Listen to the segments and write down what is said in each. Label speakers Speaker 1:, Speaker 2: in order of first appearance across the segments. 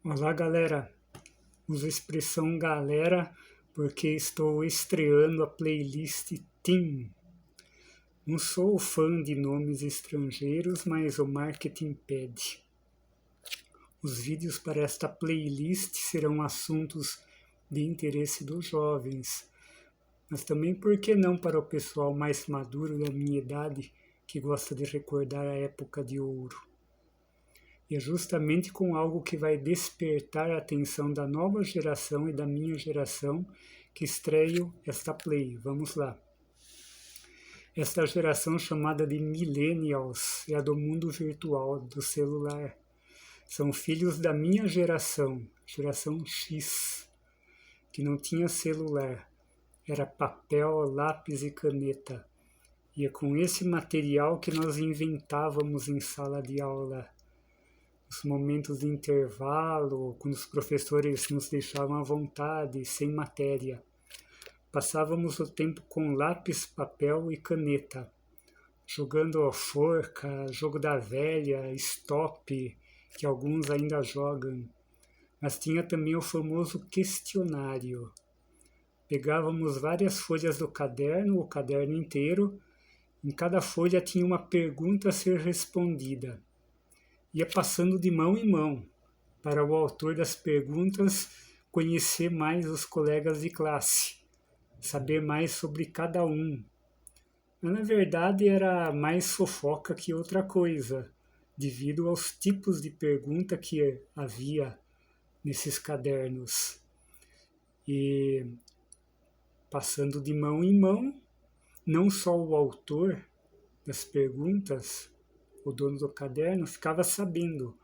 Speaker 1: Olá, galera. Uso a expressão galera porque estou estreando a playlist Team. Não sou fã de nomes estrangeiros, mas o marketing pede. Os vídeos para esta playlist serão assuntos de interesse dos jovens, mas também, por que não, para o pessoal mais maduro da minha idade que gosta de recordar a época de ouro. E é justamente com algo que vai despertar a atenção da nova geração e da minha geração que estreio esta play. Vamos lá. Esta geração chamada de Millennials é a do mundo virtual, do celular. São filhos da minha geração X, que não tinha celular. Era papel, lápis e caneta. E é com esse material que nós inventávamos em sala de aula. Os momentos de intervalo, quando os professores nos deixavam à vontade, sem matéria. Passávamos o tempo com lápis, papel e caneta, jogando a forca, jogo da velha, stop, que alguns ainda jogam. Mas tinha também o famoso questionário. Pegávamos várias folhas do caderno, o caderno inteiro. Em cada folha tinha uma pergunta a ser respondida. Ia passando de mão em mão, para o autor das perguntas conhecer mais os colegas de classe, saber mais sobre cada um. Mas, na verdade, era mais fofoca que outra coisa, devido aos tipos de pergunta que havia nesses cadernos. E passando de mão em mão, não só o autor das perguntas, o dono do caderno, ficava sabendo.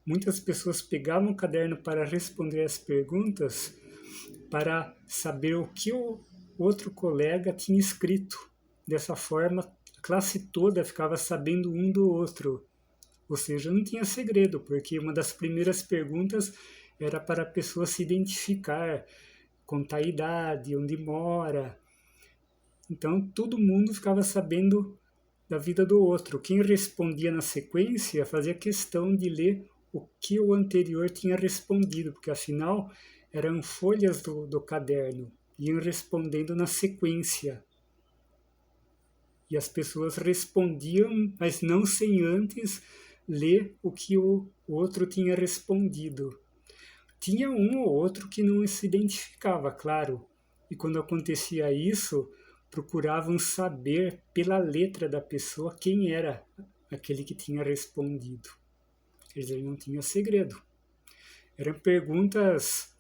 Speaker 1: Muitas pessoas pegavam o caderno para responder as perguntas para saber o que o outro colega tinha escrito. Dessa forma, a classe toda ficava sabendo um do outro. Ou seja, não tinha segredo, porque uma das primeiras perguntas era para a pessoa se identificar, contar a idade, onde mora. Então, todo mundo ficava sabendo da vida do outro. Quem respondia na sequência fazia questão de ler o que o anterior tinha respondido, porque afinal eram folhas do caderno, iam respondendo na sequência. E as pessoas respondiam, mas não sem antes ler o que o outro tinha respondido. Tinha um ou outro que não se identificava, claro, e quando acontecia isso, procuravam saber pela letra da pessoa quem era aquele que tinha respondido. Quer dizer, não tinha segredo. Eram perguntas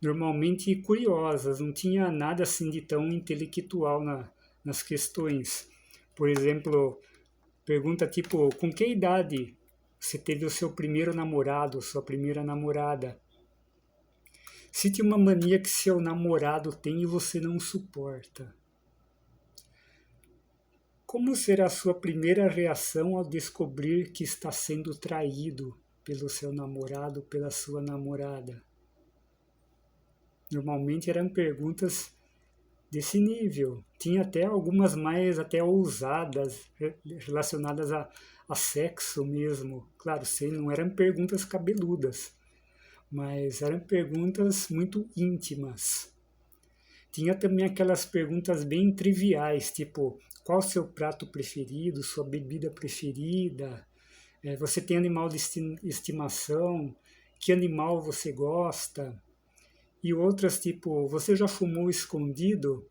Speaker 1: normalmente curiosas, não tinha nada assim de tão intelectual nas questões. Por exemplo, pergunta tipo, com que idade você teve o seu primeiro namorado, sua primeira namorada? Cite uma mania que seu namorado tem e você não suporta. Como será a sua primeira reação ao descobrir que está sendo traído pelo seu namorado, pela sua namorada? Normalmente eram perguntas desse nível. Tinha até algumas mais até ousadas, relacionadas a sexo mesmo. Claro, não eram perguntas cabeludas, mas eram perguntas muito íntimas. Tinha também aquelas perguntas bem triviais, tipo, qual o seu prato preferido, sua bebida preferida, você tem animal de estimação, que animal você gosta, e outras tipo, você já fumou escondido?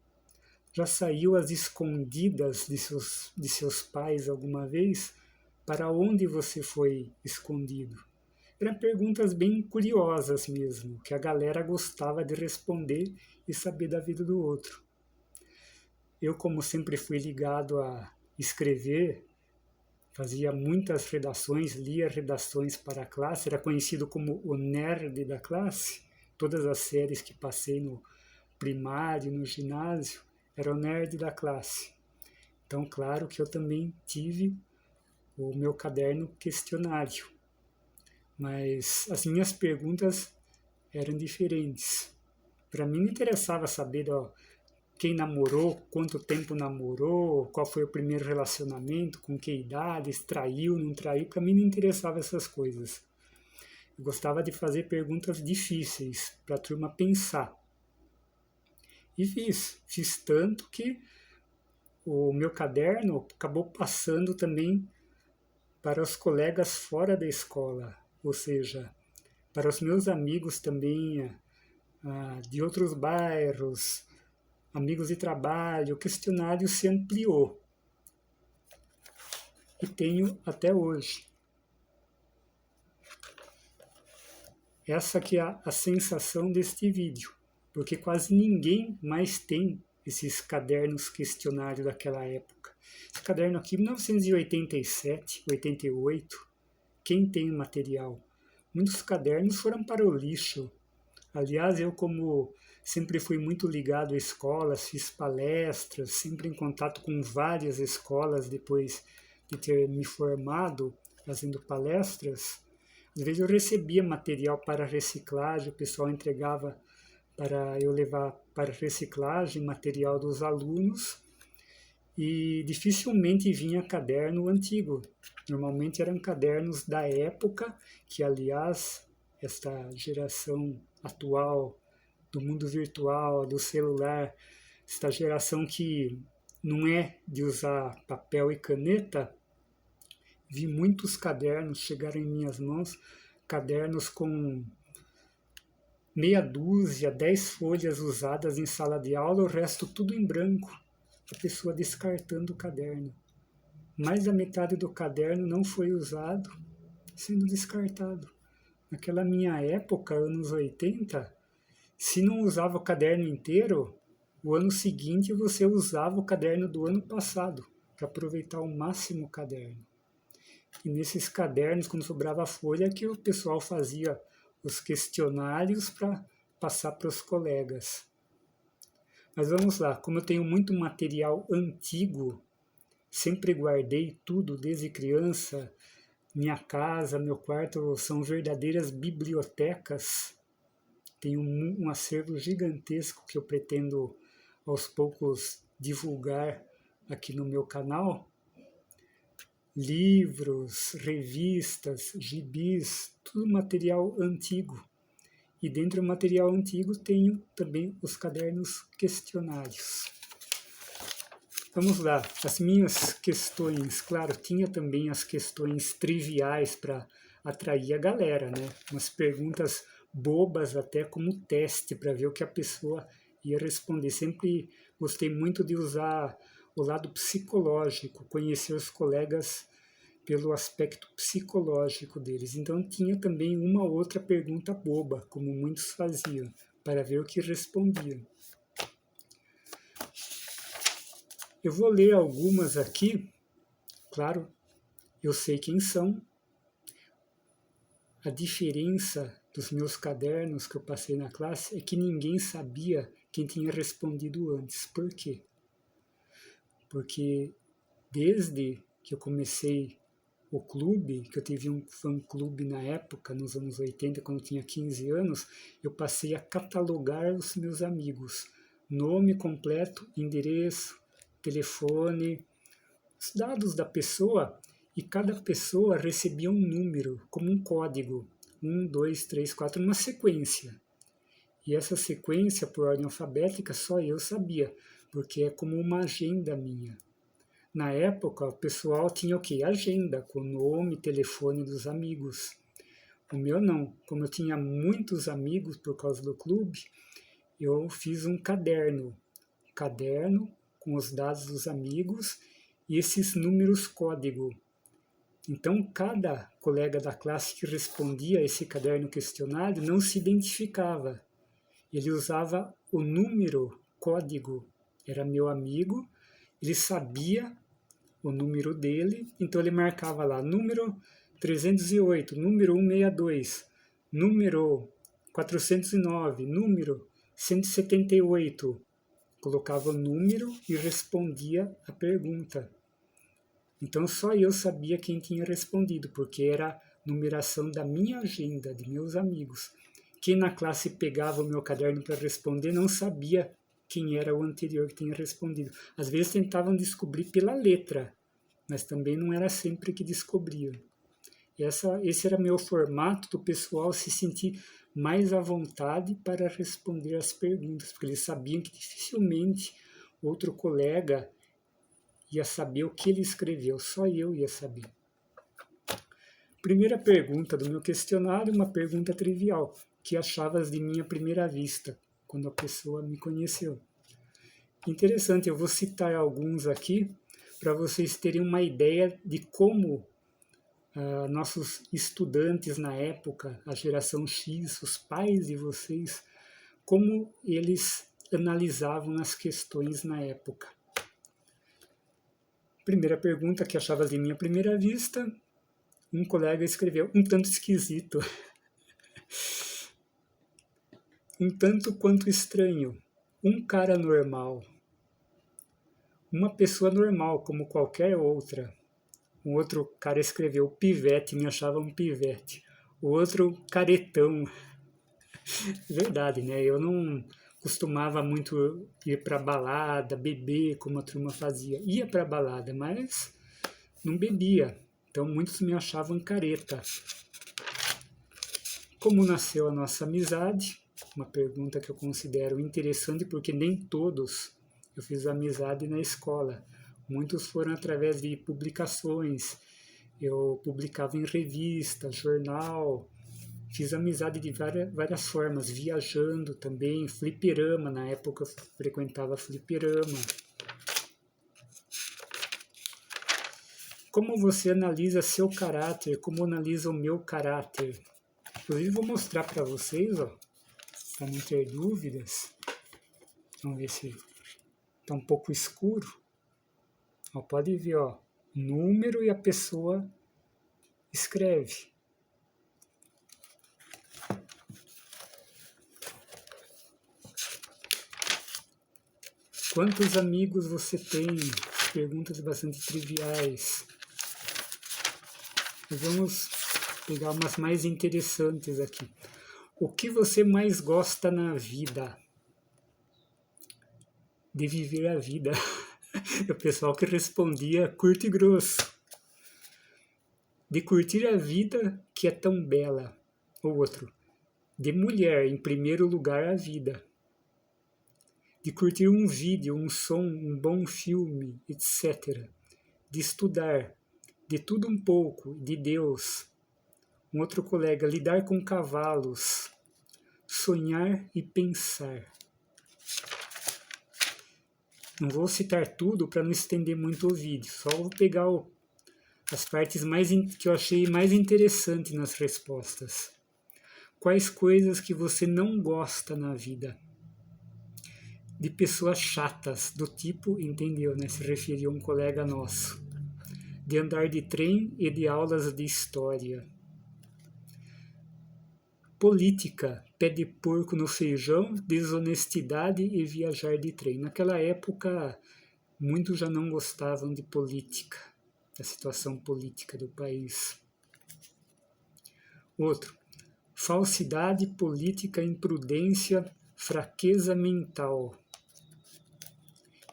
Speaker 1: Já saiu às escondidas de seus pais alguma vez? Para onde você foi escondido? Eram perguntas bem curiosas mesmo, que a galera gostava de responder e saber da vida do outro. Eu, como sempre fui ligado a escrever, fazia muitas redações, lia redações para a classe, era conhecido como o nerd da classe. Todas as séries que passei no primário, no ginásio, era o nerd da classe. Então, claro que eu também tive o meu caderno questionário, mas as minhas perguntas eram diferentes. Para mim não interessava saber quem namorou, quanto tempo namorou, qual foi o primeiro relacionamento, com que idade, se traiu, não traiu. Para mim não interessava essas coisas. Eu gostava de fazer perguntas difíceis para a turma pensar. E fiz tanto que o meu caderno acabou passando também para os colegas fora da escola, ou seja, para os meus amigos também de outros bairros, amigos de trabalho. O questionário se ampliou e tenho até hoje. Essa que é a sensação deste vídeo, porque quase ninguém mais tem esses cadernos questionário daquela época. Esse caderno aqui, 1987, 88, quem tem o material? Muitos cadernos foram para o lixo. Aliás, eu como sempre fui muito ligado a escolas, fiz palestras, sempre em contato com várias escolas depois de ter me formado fazendo palestras. Às vezes eu recebia material para reciclagem, o pessoal entregava para eu levar para reciclagem material dos alunos e dificilmente vinha caderno antigo. Normalmente eram cadernos da época, que aliás, esta geração atual do mundo virtual, do celular, esta geração que não é de usar papel e caneta, vi muitos cadernos chegarem em minhas mãos, cadernos com meia dúzia, 10 folhas usadas em sala de aula, o resto tudo em branco, a pessoa descartando o caderno. Mais da metade do caderno não foi usado, sendo descartado. Naquela minha época, anos 80, se não usava o caderno inteiro, o ano seguinte você usava o caderno do ano passado, para aproveitar ao máximo o caderno. E nesses cadernos, quando sobrava folha, que o pessoal fazia os questionários para passar para os colegas. Mas vamos lá, como eu tenho muito material antigo, sempre guardei tudo desde criança, minha casa, meu quarto são verdadeiras bibliotecas. Tenho um acervo gigantesco que eu pretendo aos poucos divulgar aqui no meu canal. Livros, revistas, gibis, tudo material antigo. E dentro do material antigo tenho também os cadernos questionários. Vamos lá, as minhas questões, claro, tinha também as questões triviais para atrair a galera, né? Umas perguntas bobas até como teste para ver o que a pessoa ia responder. Sempre gostei muito de usar o lado psicológico, conhecer os colegas pelo aspecto psicológico deles. Então tinha também uma outra pergunta boba, como muitos faziam, para ver o que respondiam. Eu vou ler algumas aqui, claro, eu sei quem são. A diferença dos meus cadernos que eu passei na classe é que ninguém sabia quem tinha respondido antes. Por quê? Porque desde que eu comecei o clube, que eu tive um fã-clube na época, nos anos 80, quando eu tinha 15 anos, eu passei a catalogar os meus amigos. Nome completo, endereço, telefone, os dados da pessoa, e cada pessoa recebia um número, como um código, 1, 2, 3, 4, uma sequência. E essa sequência, por ordem alfabética, só eu sabia, porque é como uma agenda minha. Na época, o pessoal tinha o quê? Agenda, com nome e telefone dos amigos. O meu não. Como eu tinha muitos amigos por causa do clube, eu fiz um caderno com os dados dos amigos e esses números código. Então, cada colega da classe que respondia a esse caderno questionário não se identificava. Ele usava o número código. Era meu amigo, ele sabia o número dele, então ele marcava lá, número 308, número 162, número 409, número 178. Colocava o número e respondia a pergunta. Então só eu sabia quem tinha respondido, porque era a numeração da minha agenda, de meus amigos. Quem na classe pegava o meu caderno para responder não sabia quem era o anterior que tinha respondido. Às vezes tentavam descobrir pela letra, mas também não era sempre que descobriam. Esse era meu formato do pessoal se sentir mais à vontade para responder as perguntas, porque eles sabiam que dificilmente outro colega ia saber o que ele escreveu, só eu ia saber. Primeira pergunta do meu questionário, uma pergunta trivial. Que achavas de mim à primeira vista, quando a pessoa me conheceu? Interessante, eu vou citar alguns aqui para vocês terem uma ideia de como nossos estudantes na época, a geração X, os pais de vocês, como eles analisavam as questões na época. Primeira pergunta, que achavas de mim à primeira vista? Um colega escreveu, um tanto esquisito. Um tanto quanto estranho. Um cara normal. Uma pessoa normal, como qualquer outra. Um outro cara escreveu pivete, me achava um pivete. O outro, caretão. Verdade, né? Eu não costumava muito ir pra balada, beber, como a turma fazia. Ia pra balada, mas não bebia. Então muitos me achavam careta. Como nasceu a nossa amizade? Uma pergunta que eu considero interessante, porque nem todos eu fiz amizade na escola. Muitos foram através de publicações. Eu publicava em revista, jornal. Fiz amizade de várias formas, viajando também, fliperama. Na época eu frequentava fliperama. Como você analisa seu caráter? Como analisa o meu caráter? Inclusive vou mostrar para vocês, ó, para não ter dúvidas. Vamos ver se está um pouco escuro. Ó, pode ver, ó, número e a pessoa escreve. Quantos amigos você tem? Perguntas bastante triviais. Mas vamos pegar umas mais interessantes aqui. O que você mais gosta na vida? De viver a vida. O pessoal que respondia curto e grosso. De curtir a vida que é tão bela. O outro. De mulher, em primeiro lugar, a vida. De curtir um vídeo, um som, um bom filme, etc. De estudar. De tudo um pouco, de Deus. Um outro colega, lidar com cavalos. Sonhar e pensar. Não vou citar tudo para não estender muito o vídeo, só vou pegar as partes que eu achei mais interessantes nas respostas. Quais coisas que você não gosta na vida? De pessoas chatas, do tipo, entendeu, né? Se referia a um colega nosso. De andar de trem e de aulas de história. Política, pé de porco no feijão, desonestidade e viajar de trem. Naquela época, muitos já não gostavam de política, da situação política do país. Outro, falsidade, política, imprudência, fraqueza mental.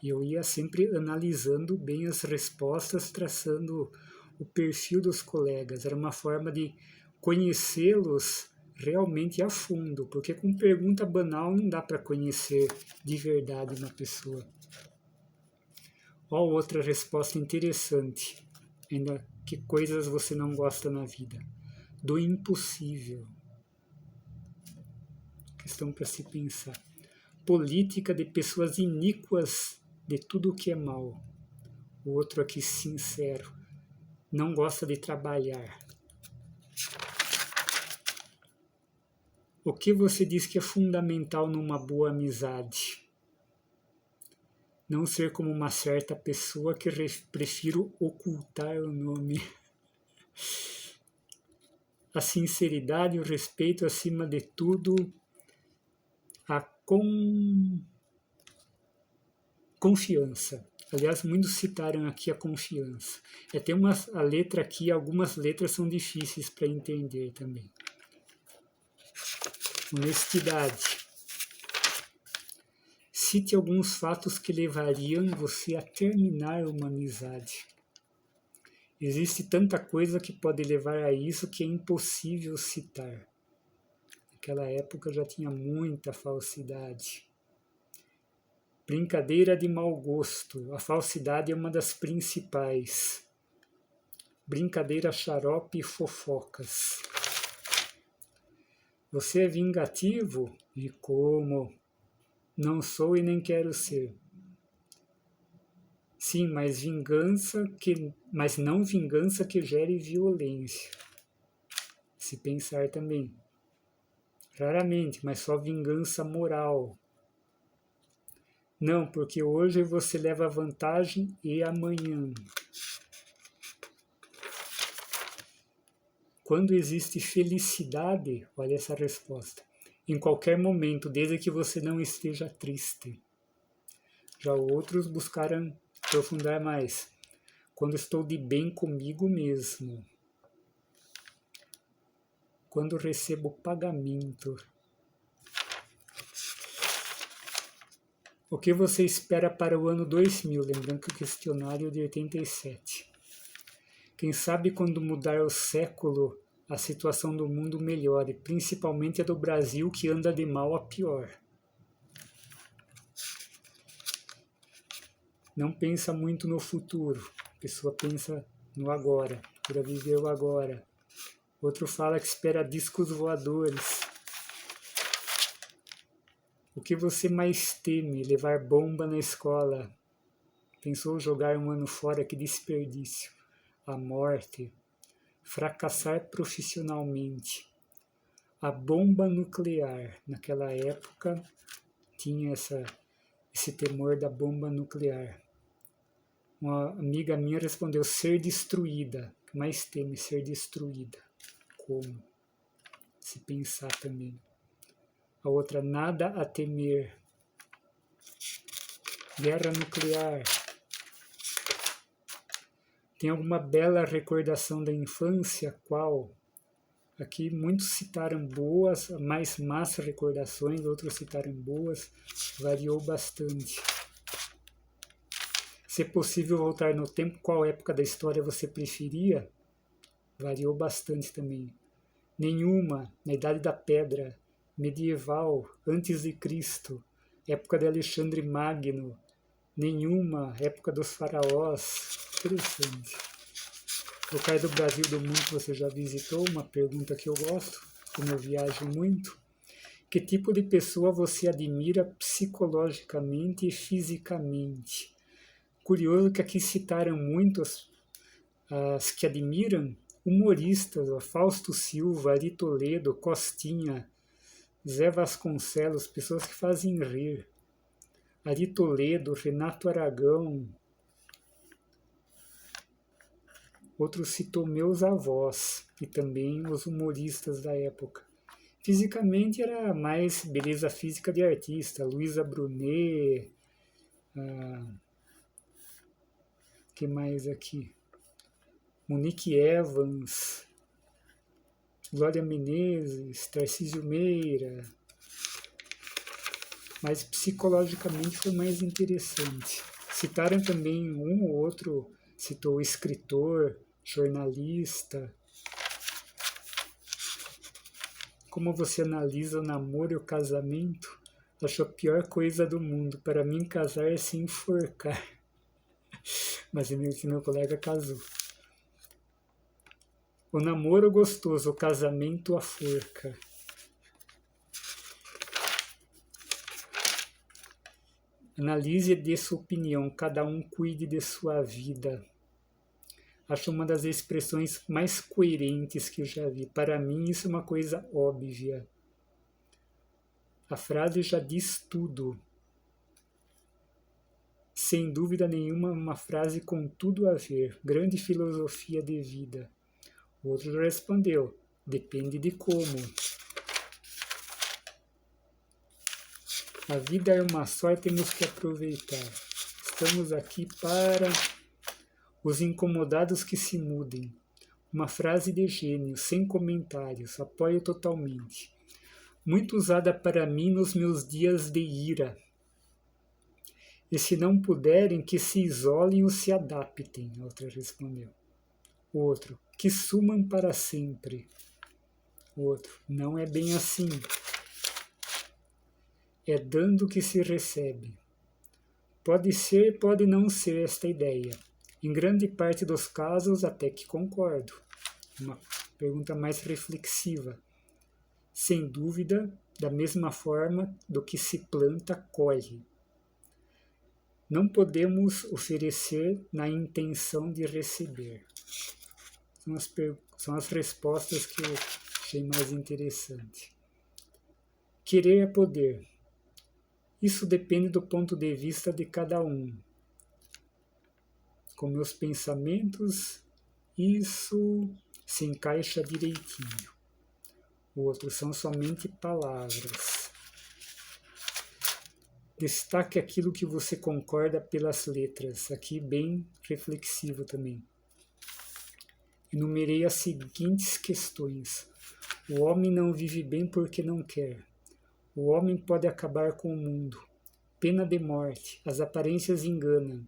Speaker 1: E eu ia sempre analisando bem as respostas, traçando o perfil dos colegas. Era uma forma de conhecê-los realmente a fundo, porque com pergunta banal não dá para conhecer de verdade uma pessoa. Ó, outra resposta interessante. Ainda que coisas você não gosta na vida? Do impossível. Questão para se pensar. Política de pessoas iníquas de tudo o que é mal. O outro aqui sincero. Não gosta de trabalhar. O que você diz que é fundamental numa boa amizade? Não ser como uma certa pessoa que prefiro ocultar o nome. A sinceridade e o respeito acima de tudo. A confiança. Aliás, muitos citaram aqui a confiança. Tem a letra aqui, algumas letras são difíceis para entender também. Honestidade. Cite alguns fatos que levariam você a terminar uma amizade. Existe tanta coisa que pode levar a isso que é impossível citar. Naquela época já tinha muita falsidade. Brincadeira de mau gosto. A falsidade é uma das principais. Brincadeira, xarope e fofocas. Você é vingativo? E como? Não sou e nem quero ser. Sim, mas não vingança que gere violência. Se pensar também. Raramente, mas só vingança moral. Não, porque hoje você leva vantagem e amanhã. Quando existe felicidade, olha essa resposta, em qualquer momento, desde que você não esteja triste. Já outros buscaram aprofundar mais. Quando estou de bem comigo mesmo. Quando recebo pagamento. O que você espera para o ano 2000? Lembrando que o questionário é de 87. Quem sabe quando mudar o século, a situação do mundo melhore, principalmente a do Brasil, que anda de mal a pior. Não pensa muito no futuro, a pessoa pensa no agora, para viver o agora. Outro fala que espera discos voadores. O que você mais teme? Levar bomba na escola. Pensou jogar um ano fora? Que desperdício. A morte. Fracassar profissionalmente. A bomba nuclear. Naquela época tinha esse temor da bomba nuclear. Uma amiga minha respondeu ser destruída. O que mais teme? Ser destruída. Como? Se pensar também. A outra, nada a temer. Guerra nuclear. Tem alguma bela recordação da infância? Qual? Aqui muitos citaram boas, mais más recordações, outros citaram boas, variou bastante. Se é possível voltar no tempo, qual época da história você preferia? Variou bastante também. Nenhuma, na Idade da Pedra, medieval, antes de Cristo, época de Alexandre Magno, nenhuma, época dos faraós. Interessante. Locais do Brasil e do mundo que você já visitou? Uma pergunta que eu gosto, como eu viajo muito. Que tipo de pessoa você admira psicologicamente e fisicamente? Curioso que aqui citaram muito as que admiram humoristas, Fausto Silva, Ari Toledo, Costinha, Zé Vasconcelos, pessoas que fazem rir. Ari Toledo, Renato Aragão. Outro citou meus avós e também os humoristas da época. Fisicamente era mais beleza física de artista, Luísa Brunet, que mais aqui? Monique Evans, Glória Menezes, Tarcísio Meira. Mas psicologicamente foi mais interessante. Citaram também um ou outro, citou escritor, jornalista. Como você analisa o namoro e o casamento? Acho a pior coisa do mundo. Para mim, casar é se enforcar. Mas esse meu colega casou. O namoro gostoso, o casamento a forca. Analise e dê sua opinião, cada um cuide de sua vida. Acho uma das expressões mais coerentes que eu já vi. Para mim, isso é uma coisa óbvia. A frase já diz tudo. Sem dúvida nenhuma, uma frase com tudo a ver. Grande filosofia de vida. O outro respondeu, depende de como. A vida é uma só e temos que aproveitar. Estamos aqui para os incomodados que se mudem. Uma frase de gênio, sem comentários, apoio totalmente. Muito usada para mim nos meus dias de ira. E se não puderem, que se isolem ou se adaptem, a outra respondeu. O outro, que sumam para sempre. O outro, não é bem assim. É dando que se recebe. Pode ser, pode não ser esta ideia. Em grande parte dos casos, até que concordo. Uma pergunta mais reflexiva. Sem dúvida, da mesma forma do que se planta, colhe. Não podemos oferecer na intenção de receber. São as respostas que eu achei mais interessante. Querer é poder. Isso depende do ponto de vista de cada um. Com meus pensamentos, isso se encaixa direitinho. O outro são somente palavras. Destaque aquilo que você concorda pelas letras. Aqui bem reflexivo também. Enumerei as seguintes questões. O homem não vive bem porque não quer. O homem pode acabar com o mundo. Pena de morte. As aparências enganam.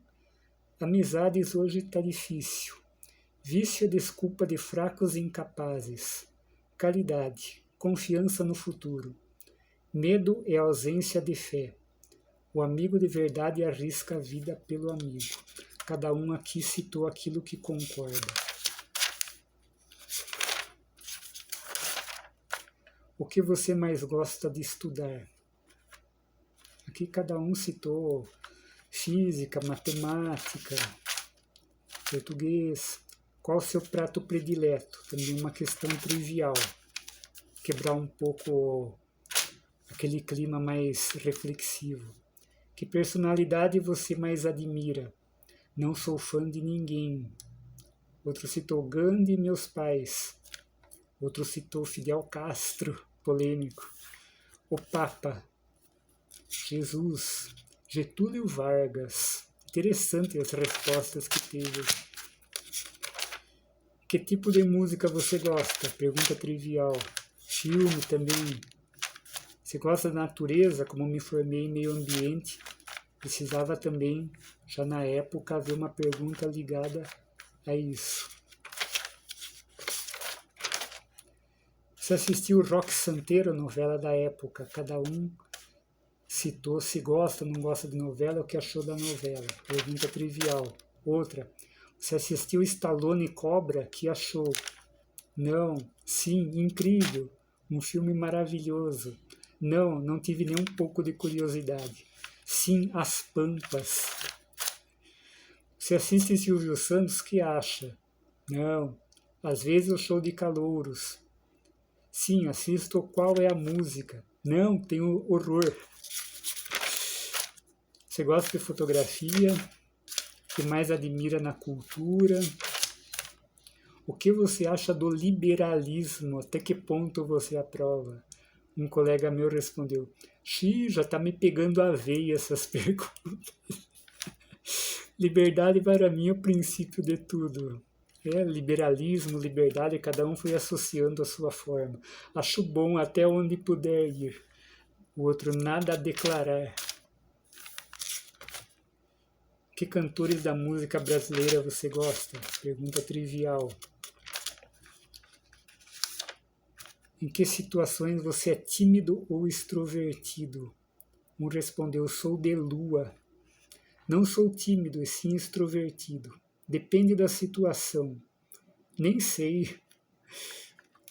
Speaker 1: Amizades hoje está difícil. Vício é desculpa de fracos e incapazes. Caridade. Confiança no futuro. Medo é ausência de fé. O amigo de verdade arrisca a vida pelo amigo. Cada um aqui citou aquilo que concorda. O que você mais gosta de estudar? Aqui cada um citou física, matemática, português. Qual o seu prato predileto? Também uma questão trivial. Quebrar um pouco aquele clima mais reflexivo. Que personalidade você mais admira? Não sou fã de ninguém. Outro citou Gandhi e meus pais. Outro citou Fidel Castro, polêmico. O Papa, Jesus, Getúlio Vargas. Interessante as respostas que teve. Que tipo de música você gosta? Pergunta trivial. Filme também. Você gosta da natureza? Como me formei em meio ambiente, precisava também, já na época, haver uma pergunta ligada a isso. Você assistiu Rock Santeiro, novela da época. Cada um citou se gosta ou não gosta de novela, o que achou da novela. Pergunta trivial. Outra. Você assistiu Stallone Cobra, que achou? Não. Sim, incrível. Um filme maravilhoso. Não, não tive nem um pouco de curiosidade. Sim, As Pampas. Você assiste Silvio Santos, que acha? Não. Às vezes o show de calouros. Sim, assisto Qual é a Música? Não, tenho horror. Você gosta de fotografia? O que mais admira na cultura? O que você acha do liberalismo? Até que ponto você aprova? Um colega meu respondeu, já tá me pegando a veia essas perguntas. Liberdade para mim é o princípio de tudo. Liberalismo, liberdade, cada um foi associando a sua forma. Acho bom até onde puder ir. O outro, nada a declarar. Que cantores da música brasileira você gosta? Pergunta trivial. Em que situações você é tímido ou extrovertido? Um respondeu, sou de lua. Não sou tímido, e sim extrovertido. Depende da situação. Nem sei.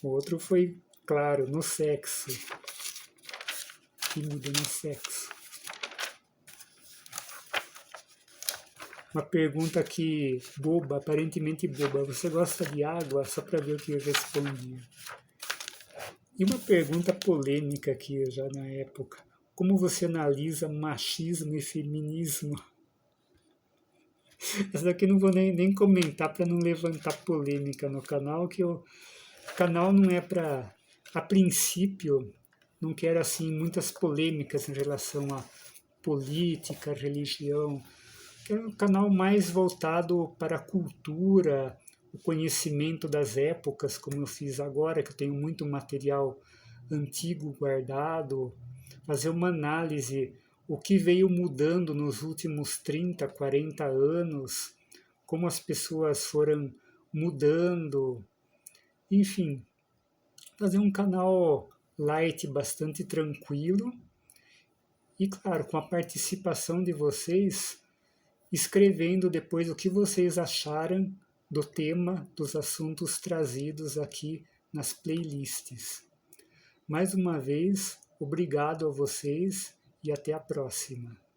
Speaker 1: O outro foi, claro, no sexo. Tímido no sexo. Uma pergunta aqui boba, aparentemente boba. Você gosta de água? Só para ver o que eu respondi. E uma pergunta polêmica aqui já na época. Como você analisa machismo e feminismo? Essa daqui não vou nem comentar para não levantar polêmica no canal, que o canal não é para... A princípio, não quero assim muitas polêmicas em relação a política, religião. Quero um canal mais voltado para a cultura, o conhecimento das épocas, como eu fiz agora, que eu tenho muito material antigo guardado, fazer uma análise, o que veio mudando nos últimos 30, 40 anos, como as pessoas foram mudando, enfim, fazer um canal light bastante tranquilo e, claro, com a participação de vocês, escrevendo depois o que vocês acharam do tema, dos assuntos trazidos aqui nas playlists. Mais uma vez, obrigado a vocês e até a próxima.